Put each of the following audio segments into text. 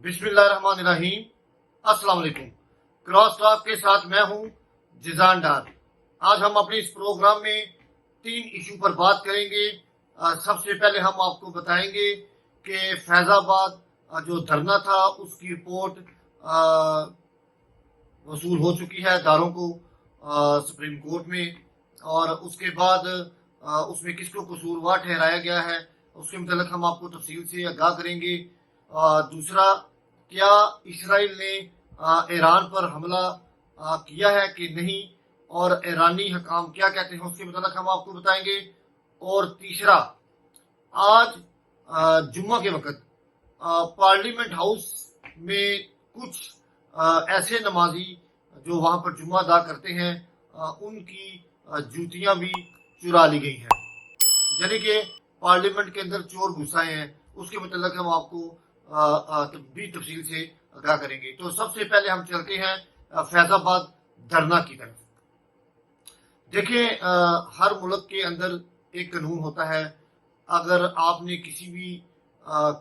بسم اللہ الرحمن الرحیم۔ السلام علیکم۔ کراس ٹاک کے ساتھ میں ہوں جزان ڈار۔ آج ہم اپنے اس پروگرام میں 3 ایشو پر بات کریں گے۔ سب سے پہلے ہم آپ کو بتائیں گے کہ فیض آباد جو دھرنا تھا اس کی رپورٹ وصول ہو چکی ہے داروں کو سپریم کورٹ میں، اور اس کے بعد اس میں کس کو قصوروار ٹھہرایا گیا ہے اس کے متعلق ہم آپ کو تفصیل سے آگاہ کریں گے۔ دوسرا، کیا اسرائیل نے ایران پر حملہ کیا ہے کہ نہیں، اور ایرانی حکام کیا کہتے ہیں اس کے متعلق ہم آپ کو بتائیں گے۔ اور تیسرا، آج جمعہ کے وقت پارلیمنٹ ہاؤس میں کچھ ایسے نمازی جو وہاں پر جمعہ ادا کرتے ہیں ان کی جوتیاں بھی چرا لی گئی ہیں، یعنی کہ پارلیمنٹ کے اندر چور گھس آئے ہیں۔ اس کے متعلق ہم آپ کو بھی تفصیل سے آگاہ کریں گے۔ تو سب سے پہلے ہم چلتے ہیں فیض آباد دھرنا کی طرف۔ دیکھیں، ہر ملک کے اندر ایک قانون ہوتا ہے، اگر آپ نے کسی بھی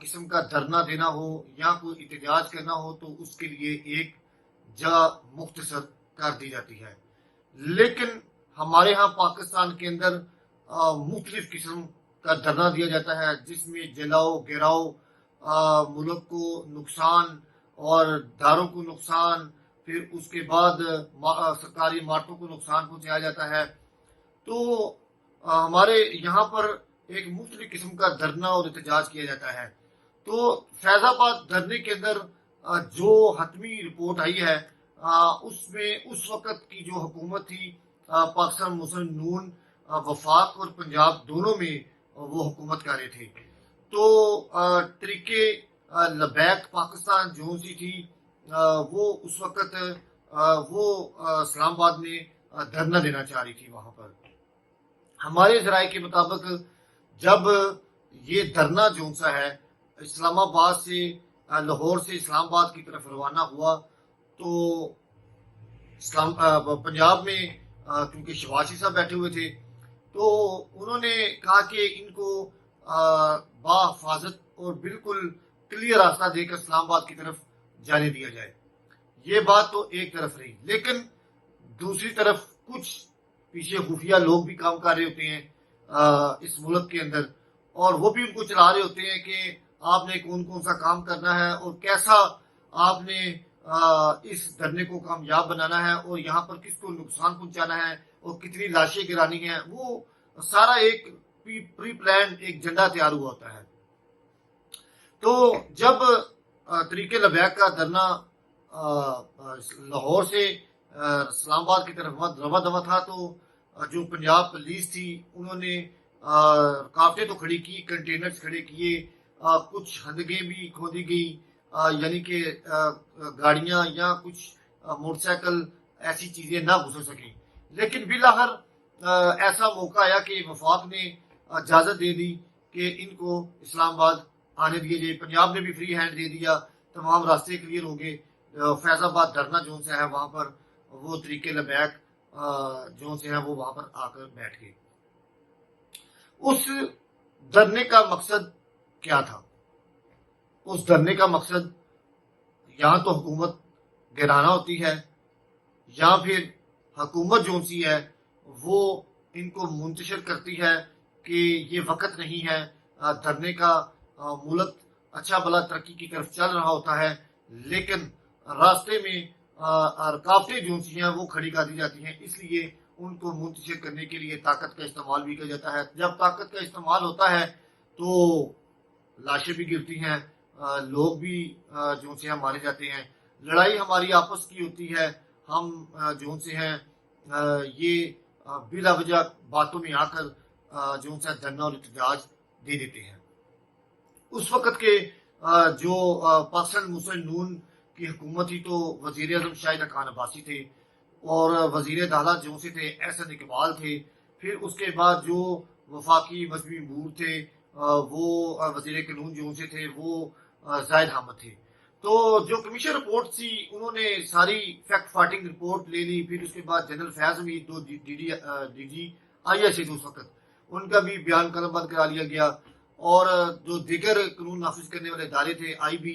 قسم کا دھرنا دینا ہو یا کوئی احتجاج کرنا ہو تو اس کے لیے ایک جگہ مختصر کر دی جاتی ہے، لیکن ہمارے ہاں پاکستان کے اندر مختلف قسم کا دھرنا دیا جاتا ہے، جس میں جلاؤ گراؤ، ملک کو نقصان اور داروں کو نقصان، پھر اس کے بعد سرکاری عمارتوں کو نقصان پہنچایا جاتا ہے۔ تو ہمارے یہاں پر ایک مختلف قسم کا دھرنا اور احتجاج کیا جاتا ہے۔ تو فیض آباد دھرنے کے اندر جو حتمی رپورٹ آئی ہے اس میں اس وقت کی جو حکومت تھی پاکستان مسلم نون، وفاق اور پنجاب دونوں میں وہ حکومت کر رہے تھے۔ تو طریقے لبیک پاکستان جو سی تھی وہ اس وقت وہ اسلام آباد میں دھرنا دینا چاہ رہی تھی وہاں پر۔ ہمارے ذرائع کے مطابق جب یہ دھرنا جو سا ہے اسلام آباد سے لاہور سے اسلام آباد کی طرف روانہ ہوا تو پنجاب میں کیونکہ شہباز صاحب بیٹھے ہوئے تھے تو انہوں نے کہا کہ ان کو بحفاظت اور بالکل کلیئر راستہ دے کر اسلام آباد کی طرف جانے دیا جائے۔ یہ بات تو ایک طرف رہی، لیکن دوسری طرف کچھ پیچھے خفیہ لوگ بھی کام کر رہے ہوتے ہیں اس ملک کے اندر، اور وہ بھی ان کو چلا رہے ہوتے ہیں کہ آپ نے کون کون سا کام کرنا ہے اور کیسا آپ نے اس دھرنے کو کامیاب بنانا ہے اور یہاں پر کس کو نقصان پہنچانا ہے اور کتنی لاشیں گرانی ہیں۔ وہ سارا ایک پری پلان ایک جنڈا تیار ہوا ہوتا ہے۔ تو جب طریقے لبیک کا دھرنا لاہور سے اسلام آباد کی طرف رواں دواں تھا تو جو پنجاب پولیس تھی انہوں نے رکاوٹیں تو کھڑی کی، کنٹینرز کھڑے کیے، کچھ ہندگیں بھی کھودی گئی، یعنی کہ گاڑیاں یا کچھ موٹر سائیکل ایسی چیزیں نہ گزر سکیں۔ لیکن بالآخر ایسا موقع آیا کہ وفاق نے اجازت دے دی کہ ان کو اسلام آباد آنے دیے جائے۔ پنجاب نے بھی فری ہینڈ دے دیا، تمام راستے کلیئر ہو گئے۔ فیض آباد دھرنا جو سے ہے وہاں پر وہ طریقے لبیک جو سے ہے وہ وہاں پر آ کر بیٹھ گئے۔ اس دھرنے کا مقصد کیا تھا؟ اس دھرنے کا مقصد یا تو حکومت گرانا ہوتی ہے یا پھر حکومت جو سی ہے وہ ان کو منتشر کرتی ہے کہ یہ وقت نہیں ہے دھرنے کا، ملک اچھا بلا ترقی کی طرف چل رہا ہوتا ہے لیکن راستے میں رکاوٹیں جو سی ہیں وہ کھڑی کر دی جاتی ہیں، اس لیے ان کو منتشر کرنے کے لیے طاقت کا استعمال بھی کیا جاتا ہے۔ جب طاقت کا استعمال ہوتا ہے تو لاشیں بھی گرتی ہیں، لوگ بھی جو سے ہیں مارے جاتے ہیں، لڑائی ہماری آپس کی ہوتی ہے، ہم جو سے ہیں یہ بلا وجہ باتوں میں آ کر جو سے دھرنا اور احتجاج دے دیتے ہیں۔ اس وقت کے جو پاکستان مسلم نون کی حکومت تھی تو وزیر اعظم شاہد خان عباسی تھے اور وزیر داخلہ جو سے تھے احسن اقبال تھے۔ پھر اس کے بعد جو وفاقی مذہبی امور تھے وہ وزیر قانون جو سے تھے وہ زاہد حامد تھے۔ تو جو کمیشن رپورٹ تھی انہوں نے ساری فیکٹ فائٹنگ رپورٹ لے لی۔ پھر اس کے بعد جنرل فیاض امید جو ڈی جی آئی ایس تھے اس وقت، ان کا بھی بیان قلم بند کرا لیا گیا، اور جو دیگر قانون نافذ کرنے والے ادارے تھے آئی بی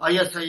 ISI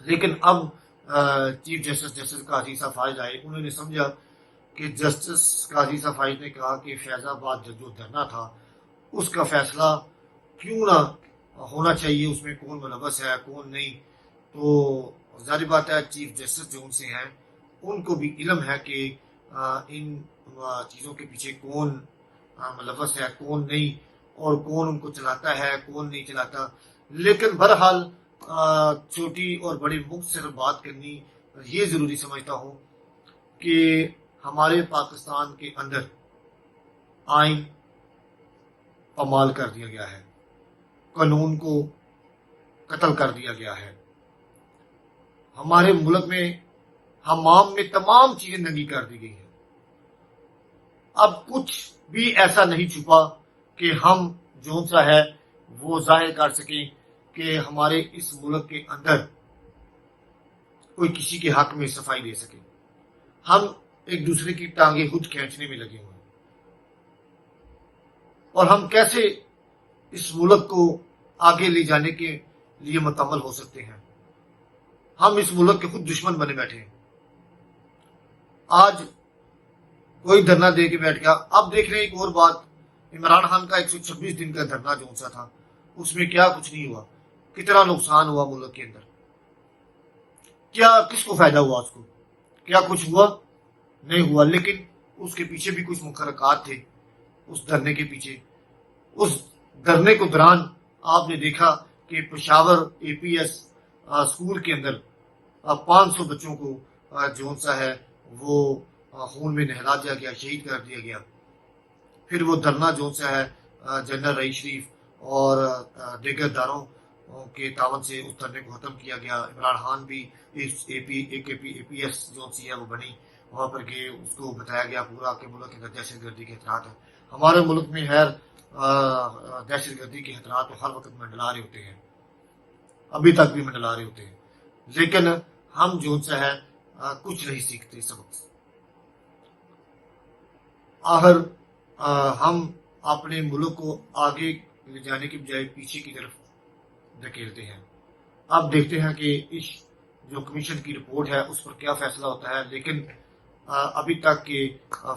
لیکن اب چیف جسٹس قاضی صاحب فائز آئے، انہوں نے سمجھا کہ جسٹس قاضی صاحب فائز نے کہا کہ فیض آباد جو دھرنا تھا اس کا فیصلہ کیوں نہ ہونا چاہیے، اس میں کون ملوث ہے کون نہیں. تو ظاہر بات ہے چیف جسٹس جو ان سے ہیں ان کو بھی علم ہے کہ ان چیزوں کے پیچھے کون ملوث ہے کون نہیں، اور کون ان کو چلاتا ہے کون نہیں چلاتا. لیکن بہرحال چھوٹی اور بڑی مختصر بات کرنی یہ ضروری سمجھتا ہوں کہ ہمارے پاکستان کے اندر آئین پامال کر دیا گیا ہے، قانون کو قتل کر دیا گیا ہے. ہمارے ملک میں حمام میں تمام چیزیں ننگی کر دی گئی ہیں. اب کچھ بھی ایسا نہیں چھپا کہ ہم جو سا ہے وہ ظاہر کر سکیں کہ ہمارے اس ملک کے اندر کوئی کسی کے حق میں صفائی دے سکے. ہم ایک دوسرے کی ٹانگیں خود کھینچنے میں لگے ہوئے ہیں، اور ہم کیسے اس ملک کو آگے لے جانے کے لیے متعمل ہو سکتے ہیں. ہم اس ملک کے خود دشمن بنے بیٹھے ہیں. آج کوئی دھرنا دے کے بیٹھ گیا. اب دیکھ رہے ہیں ایک اور بات، عمران خان کا 126 دن کا دھرنا جو سا تھا اس میں کیا کچھ نہیں ہوا، کتنا نقصان ہوا ملک کے اندر، کیا کس کو فائدہ ہوا، اس کو کیا کچھ ہوا نہیں ہوا. لیکن اس کے پیچھے بھی کچھ محرکات تھے اس دھرنے کے پیچھے. اس دھرنے کے دوران آپ نے دیکھا کہ پشاور اے پی ایس اسکول کے اندر 500 بچوں کو جو سا ہے وہ خون میں نہلا دیا گیا، شہید کر دیا گیا. پھر وہ دھرنا جو سا ہے جنرل رئیس شریف اور دیگر اداروں کے تعاون سے اس دھرنے کو ختم کیا گیا. عمران خان بھی اے پی ایس جو سی ہے وہ بنی، وہاں پر گئے، اس کو بتایا گیا پورا کہ ملک کے اندر دہشت گردی کے خطرات ہیں. ہمارے ملک میں خیر دہشت گردی کے خطرات تو ہر وقت منڈلا رہے ہوتے ہیں، ابھی تک بھی منڈلا رہے ہوتے ہیں، لیکن ہم جو سا ہے کچھ نہیں سیکھتے سبق. آخر ہم اپنے ملک کو آگے لے جانے کی بجائے پیچھے کی طرف دھکیلتے ہیں. اب دیکھتے ہیں کہ اس جو کمیشن کی رپورٹ ہے اس پر کیا فیصلہ ہوتا ہے. لیکن ابھی تک کے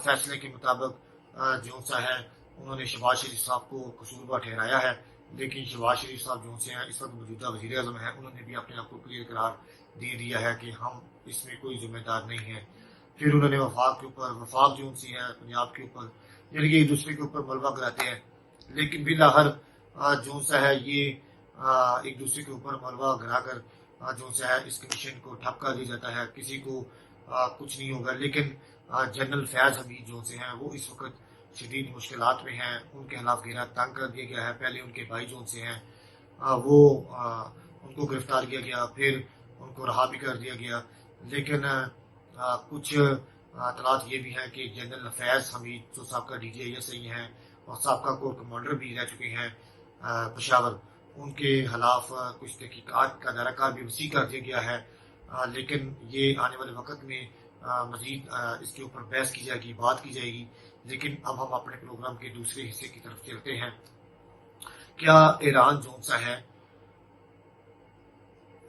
فیصلے کے مطابق جو سا ہے انہوں نے شہباز شریف صاحب کو قصوروار ٹھہرایا ہے. لیکن شہباز شریف صاحب جو سے ہیں اس وقت موجودہ وزیر اعظم ہیں، انہوں نے بھی اپنے آپ کو کلیئر قرار دے دیا ہے کہ ہم اس میں کوئی ذمہ دار نہیں ہیں. پھر انہوں نے وفاق جو سی ہے پنجاب کے اوپر، یعنی کہ ایک دوسرے کے اوپر ملبہ کراتے ہیں. لیکن بالآخر جو سا ہے یہ ایک دوسرے کے اوپر ملبہ گرا کر جو سا ہے اس کمیشن کو ٹھپ کر دیا جاتا ہے، کسی کو کچھ نہیں ہوگا. لیکن جنرل فیض حمید جو سے ہیں وہ اس وقت شدید مشکلات میں ہیں. ان کے خلاف گھیرا تنگ کر دیا گیا ہے. پہلے ان کے بھائی جو سے ہیں وہ ان کو گرفتار کیا گیا، پھر ان کو رہا بھی کر دیا گیا. لیکن کچھ اطلاعات یہ بھی ہیں کہ جنرل فیض حمید جو سابقہ D G I S I ہیں اور سابقہ کور کمانڈر بھی رہ چکے ہیں پشاور، ان کے خلاف کچھ تحقیقات کا دائرہ کار بھی وسیع کر دیا گیا ہے. لیکن یہ آنے والے وقت میں مزید اس کے اوپر بحث کی جائے گی، بات کی جائے گی. لیکن اب ہم اپنے پروگرام کے دوسرے حصے کی طرف چلتے ہیں. کیا ایران جو سا ہے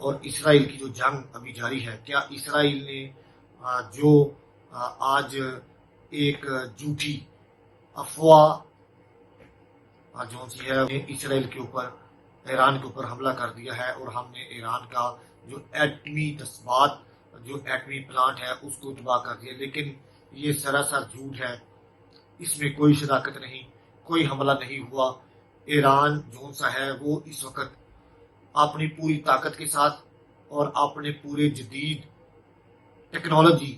اور اسرائیل کی جو جنگ ابھی جاری ہے، کیا اسرائیل نے جو آج ایک جھوٹی افواہ جو سی ہے اسرائیل کے اوپر ایران کے اوپر حملہ کر دیا ہے، اور ہم نے ایران کا جو ایٹمی تسبات جو ایٹمی پلانٹ ہے اس کو تباہ کر دیا. لیکن یہ سراسر جھوٹ ہے، اس میں کوئی شراکت نہیں، کوئی حملہ نہیں ہوا. ایران جو سا ہے وہ اس وقت اپنی پوری طاقت کے ساتھ اور اپنے پورے جدید ٹیکنالوجی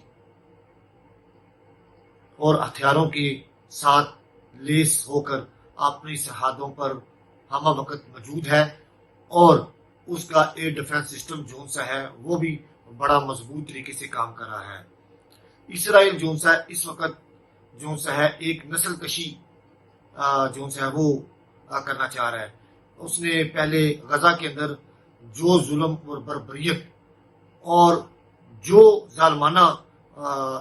اور ہتھیاروں کے ساتھ لیس ہو کر اپنی سرحدوں پر ہمہ وقت موجود ہے، اور اس کا ایئر ڈیفنس سسٹم جو سا ہے وہ بھی بڑا مضبوط طریقے سے کام کر رہا ہے. اسرائیل جو سا اس وقت جو سا ہے ایک نسل کشی جو سا ہے وہ کرنا چاہ رہا ہے. اس نے پہلے غزہ کے اندر جو ظلم اور بربریت اور جو ظالمانہ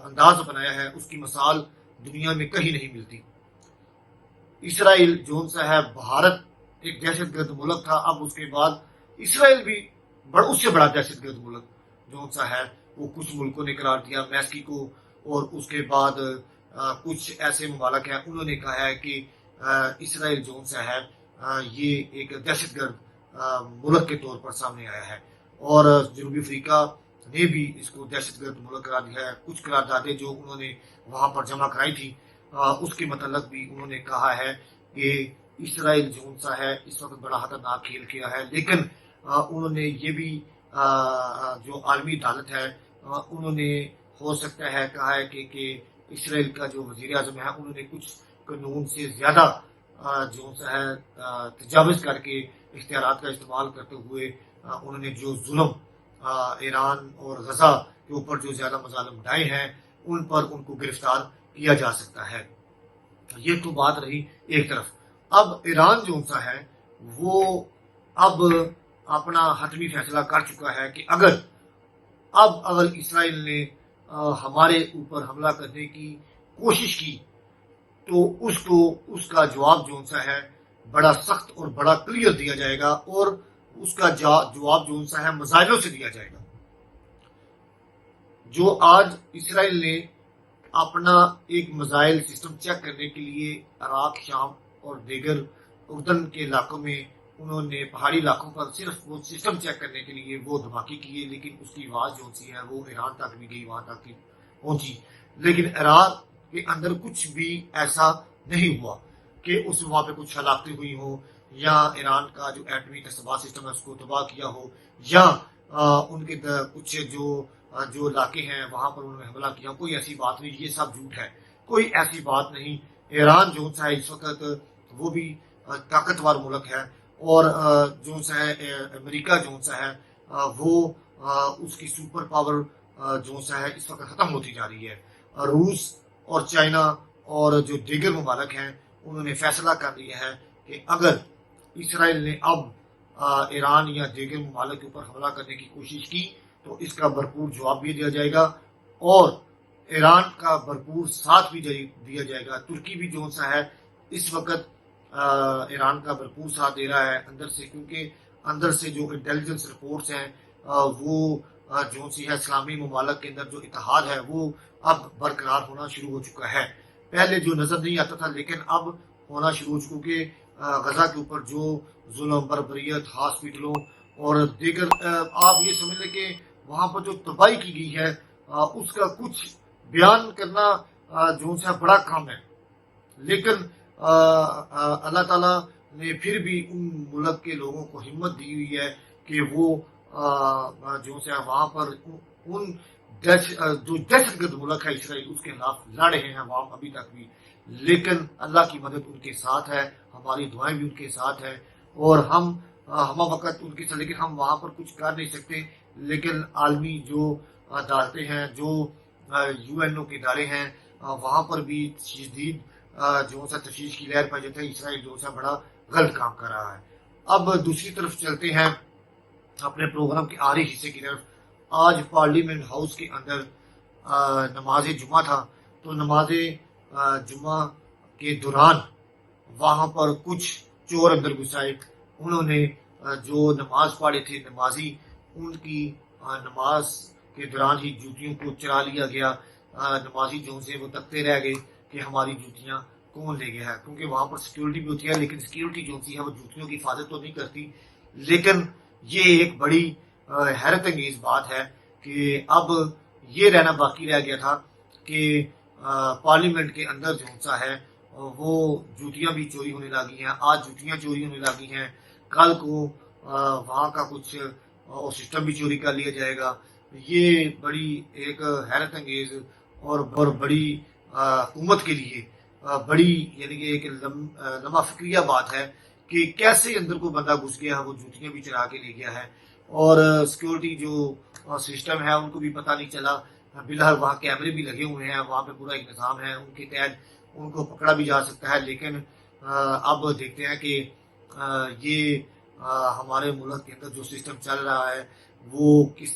انداز بنایا ہے اس کی مثال دنیا میں کہیں نہیں ملتی. اسرائیل جو سا ہے بھارت ایک دہشت گرد ملک تھا، اب اس کے بعد اسرائیل بھی اس سے بڑا دہشت گرد ملک جو سا ہے وہ کچھ ملکوں نے قرار دیا، میکسیکو، اور اس کے بعد کچھ ایسے ممالک ہیں انہوں نے کہا ہے کہ اسرائیل جو سا ہے یہ ایک دہشت گرد ملک کے طور پر سامنے آیا ہے، اور جنوبی افریقہ نے بھی اس کو دہشت گرد ملک قرار دیا ہے۔ کچھ قراردادیں جو انہوں نے وہاں پر جمع کرائی تھی اس کے متعلق بھی انہوں نے کہا ہے کہ اسرائیل جو سا ہے اس وقت بڑا خطرناک کھیل کیا ہے، لیکن انہوں نے یہ بھی جو عالمی عدالت ہے انہوں نے ہو سکتا ہے کہا ہے کہ اسرائیل کا جو وزیر اعظم ہے انہوں نے کچھ قانون سے زیادہ جو سا ہے تجاوز کر کے اختیارات کا استعمال کرتے ہوئے انہوں نے جو ظلم ایران اور غزہ کے اوپر جو زیادہ مظالم ڈھائے ہیں ان پر ان کو گرفتار کیا جا سکتا ہے۔ یہ تو بات رہی ایک طرف۔ اب ایران جو سا ہے وہ اب اپنا حتمی فیصلہ کر چکا ہے کہ اگر اسرائیل نے ہمارے اوپر حملہ کرنے کی کوشش کی تو اس کا جواب جو سا ہے بڑا سخت اور بڑا کلیئر دیا جائے گا، اور اس کا جواب جو سا ہے میزائلوں سے دیا جائے گا۔ جو آج اسرائیل نے اپنا ایک میزائل سسٹم چیک کرنے کے لیے عراق، شام اور دیگر اردن کے علاقوں میں انہوں نے پہاڑی علاقوں پر صرف وہ سسٹم چیک کرنے کے لیے وہ دھماکے کیے، لیکن اس کی آواز جو سی ہے وہ ایران تک بھی گئی، وہاں تک بھی پہنچی، لیکن عراق کے اندر کچھ بھی ایسا نہیں ہوا کہ وہاں پہ کچھ ہلاکتیں ہوئی ہوں، یا ایران کا جو ایٹمی تصویر سسٹم ہے اس کو تباہ کیا ہو، یا ان کے کچھ جو علاقے ہیں وہاں پر انہوں نے حملہ کیا۔ کوئی ایسی بات نہیں، یہ سب جھوٹ ہے، کوئی ایسی بات نہیں۔ ایران جو سا ہے اس وقت وہ بھی طاقتور ملک ہے، اور جو سا ہے امریکہ جو سا ہے وہ اس کی سپر پاور جو سا ہے اس وقت ختم ہوتی جا رہی ہے۔ روس اور چائنا اور جو دیگر ممالک ہیں انہوں نے فیصلہ کر لیا ہے کہ اگر اسرائیل نے اب ایران یا دیگر ممالک کے اوپر حملہ کرنے کی کوشش کی تو اس کا بھرپور جواب بھی دیا جائے گا، اور ایران کا بھرپور ساتھ بھی دیا جائے گا۔ ترکی بھی جو سا ہے اس وقت ایران کا بھرپور ساتھ دے رہا ہے اندر سے، کیونکہ اندر سے جو انٹیلیجنس رپورٹس ہیں وہ جو سی ہے اسلامی ممالک کے اندر جو اتحاد ہے وہ اب برقرار ہونا شروع ہو چکا ہے۔ پہلے جو نظر نہیں آتا تھا لیکن اب ہونا شروع ہو چکا، کہ غزہ کے اوپر جو ظلم، بربریت، ہاسپٹلوں اور دیگر آپ یہ سمجھ لیں کہ وہاں پر جو تباہی کی گئی ہے اس کا کچھ بیان کرنا جو سا بڑا کام ہے، لیکن اللہ تعالیٰ نے پھر بھی ان ملک کے لوگوں کو ہمت دی ہوئی ہے کہ وہ جو سا وہاں پر ان جو دہشت گرد ملک ہے اسرائیل اس کے خلاف لڑ رہے ہیں عوام ابھی تک بھی، لیکن اللہ کی مدد ان کے ساتھ ہے، ہماری دعائیں بھی ان کے ساتھ ہیں، اور ہم وقت ان کے ساتھ، لیکن ہم وہاں پر کچھ کر نہیں سکتے۔ لیکن عالمی جو عدالتیں ہیں، جو UN کے ادارے ہیں، وہاں پر بھی شدید جو سا تشویش کی لہر پائی جاتی ہے۔ اسرائیل جو سا بڑا غلط کام کر رہا ہے۔ اب دوسری طرف چلتے ہیں اپنے پروگرام کے آخری حصے کی طرف۔ آج پارلیمنٹ ہاؤس کے اندر نماز جمعہ تھا، تو نماز جمعہ کے دوران وہاں پر کچھ چور اندر گھسائے، انہوں نے جو نماز پڑھے تھے نمازی، ان کی نماز کے دوران ہی جوتیوں کو چرا لیا گیا۔ نمازی جو سے وہ تکتے رہ گئے کہ ہماری جوتیاں کون لے گیا ہے، کیونکہ وہاں پر سیکیورٹی بھی ہوتی ہے، لیکن سیکیورٹی جو ہے وہ جوتیوں کی حفاظت تو نہیں کرتی۔ لیکن یہ ایک بڑی حیرت انگیز بات ہے کہ اب یہ رہنا باقی رہ گیا تھا کہ پارلیمنٹ کے اندر جو سا ہے وہ جوتیاں بھی چوری ہونے لگی ہیں۔ آج جوتیاں چوری ہونے لگی ہیں، کل کو وہاں کا کچھ سسٹم بھی چوری کر لیا جائے گا۔ یہ بڑی ایک حیرت انگیز اور بڑی حکومت کے لیے بڑی یعنی کہ ایک لمحہ فکریہ بات ہے کہ کیسے اندر کو بندہ گھس گیا ہے، وہ جوتیاں بھی چرا کے لے گیا ہے، اور سیکیورٹی جو سسٹم ہے ان کو بھی پتہ نہیں چلا۔ بالحال وہاں کیمرے بھی لگے ہوئے ہیں، وہاں پہ پورا ایک نظام ہے، ان کے تحت ان کو پکڑا بھی جا سکتا ہے۔ لیکن اب دیکھتے ہیں کہ یہ ہمارے ملک کے اندر جو سسٹم چل رہا ہے وہ کس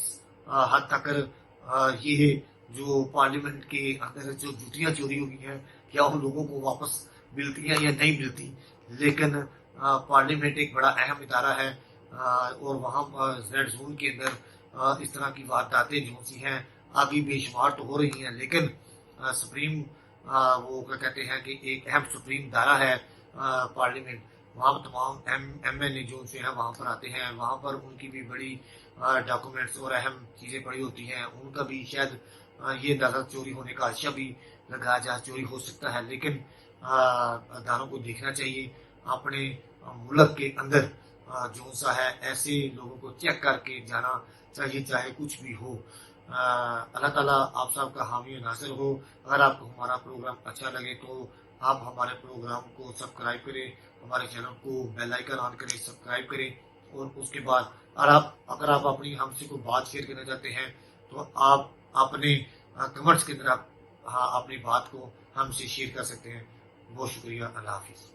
حد تک یہ جو پارلیمنٹ کے اندر جو جوتیاں چوری ہوئی ہیں کیا ان لوگوں کو واپس ملتی ہیں یا نہیں ملتی۔ لیکن پارلیمنٹ ایک بڑا اہم ادارہ ہے، اور وہاں ریڈ زون کے اندر اس طرح کی وارداتیں جو سی ہیں آگے بے شمار تو ہو رہی ہیں، لیکن سپریم وہ کیا کہتے ہیں کہ ایک اہم سپریم دارہ ہے پارلیمنٹ، وہاں پر تمام ایم ایل اے جو سے ہیں وہاں پر آتے ہیں، وہاں پر ان کی بھی بڑی ڈاکومنٹس اور اہم چیزیں پڑی ہوتی ہیں، ان کا بھی شاید یہ اندازہ چوری ہونے کا خدشہ بھی لگایا جا چوری ہو سکتا ہے، لیکن اداروں کو دیکھنا چاہیے اپنے ملک کے اندر جو سا ہے ایسے لوگوں کو چیک کر کے جانا چاہیے، چاہے کچھ بھی ہو۔ اللہ تعالیٰ آپ سب کا حامی و ناصر ہو۔ اگر آپ کو ہمارا پروگرام اچھا لگے تو آپ ہمارے پروگرام کو سبسکرائب کریں، ہمارے چینل کو بیل آئیکن آن کریں، سبسکرائب کریں، اور اس کے بعد اگر آپ اپنی ہم سے کوئی بات شیئر کرنا چاہتے ہیں تو آپ اپنے کمنٹس کے اندر آپ اپنی بات کو ہم سے شیئر کر سکتے ہیں۔ بہت شکریہ، اللہ حافظ۔